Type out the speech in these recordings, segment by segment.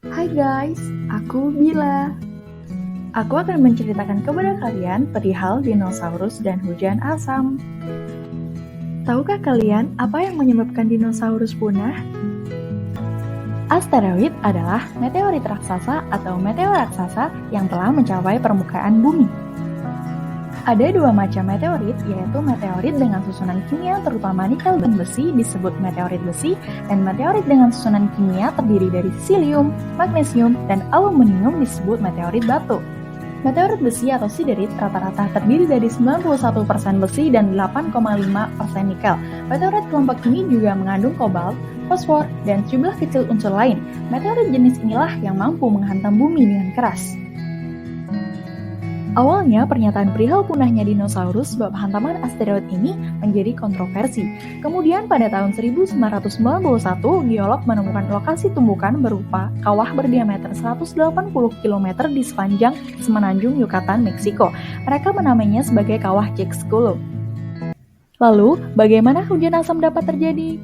Hai guys, aku Bila. Aku akan menceritakan kepada kalian perihal dinosaurus dan hujan asam. Tahukah kalian apa yang menyebabkan dinosaurus punah? Asteroid adalah meteorit raksasa atau meteor raksasa yang telah mencapai permukaan bumi. Ada dua macam meteorit, yaitu meteorit dengan susunan kimia terutama nikel dan besi disebut meteorit besi, dan meteorit dengan susunan kimia terdiri dari silicium, magnesium, dan aluminium disebut meteorit batu. Meteorit besi atau siderit rata-rata terdiri dari 91% besi dan 8,5% nikel. Meteorit kelompok ini juga mengandung kobalt, fosfor, dan sejumlah kecil unsur lain. Meteorit jenis inilah yang mampu menghantam bumi dengan keras. Awalnya, pernyataan perihal punahnya dinosaurus sebab hantaman asteroid ini menjadi kontroversi. Kemudian pada tahun 1991, geolog menemukan lokasi tumbukan berupa kawah berdiameter 180 km di sepanjang semenanjung Yucatan, Meksiko. Mereka menamainya sebagai kawah Chicxulub. Lalu, bagaimana hujan asam dapat terjadi?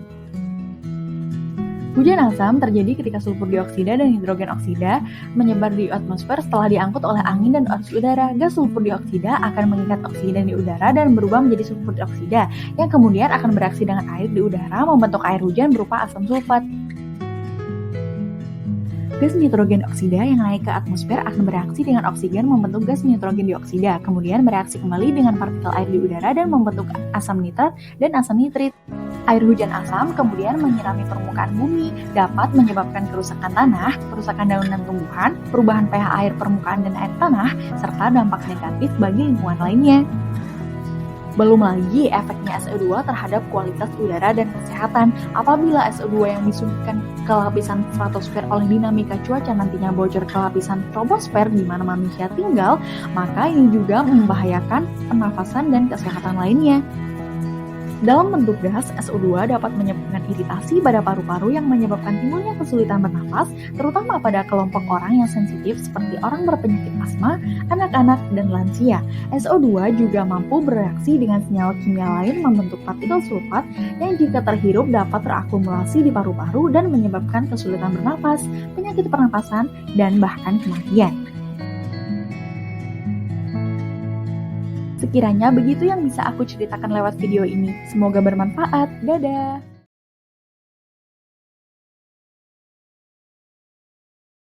Hujan asam terjadi ketika sulfur dioksida dan hidrogen oksida menyebar di atmosfer setelah diangkut oleh angin dan arus udara. Gas sulfur dioksida akan mengikat oksigen di udara dan berubah menjadi sulfur dioksida, yang kemudian akan bereaksi dengan air di udara membentuk air hujan berupa asam sulfat. Gas nitrogen oksida yang naik ke atmosfer akan bereaksi dengan oksigen membentuk gas nitrogen dioksida, kemudian bereaksi kembali dengan partikel air di udara dan membentuk asam nitrat dan asam nitrit. Air hujan asam kemudian menyirami permukaan bumi, dapat menyebabkan kerusakan tanah, kerusakan daun dan tumbuhan, perubahan pH air permukaan dan air tanah, serta dampak negatif bagi lingkungan lainnya. Belum lagi efeknya SO2 terhadap kualitas udara dan kesehatan. Apabila SO2 yang disuguhkan ke lapisan stratosfer oleh dinamika cuaca nantinya bocor ke lapisan troposfer di mana manusia tinggal, maka ini juga membahayakan pernafasan dan kesehatan lainnya. Dalam bentuk gas, SO2 dapat menyebabkan iritasi pada paru-paru yang menyebabkan timbulnya kesulitan bernafas, terutama pada kelompok orang yang sensitif seperti orang berpenyakit asma, anak-anak, dan lansia. SO2 juga mampu bereaksi dengan senyawa kimia lain membentuk partikel sulfat yang jika terhirup dapat terakumulasi di paru-paru dan menyebabkan kesulitan bernafas, penyakit pernapasan, dan bahkan kematian. Sekiranya begitu yang bisa aku ceritakan lewat video ini. Semoga bermanfaat. Dadah!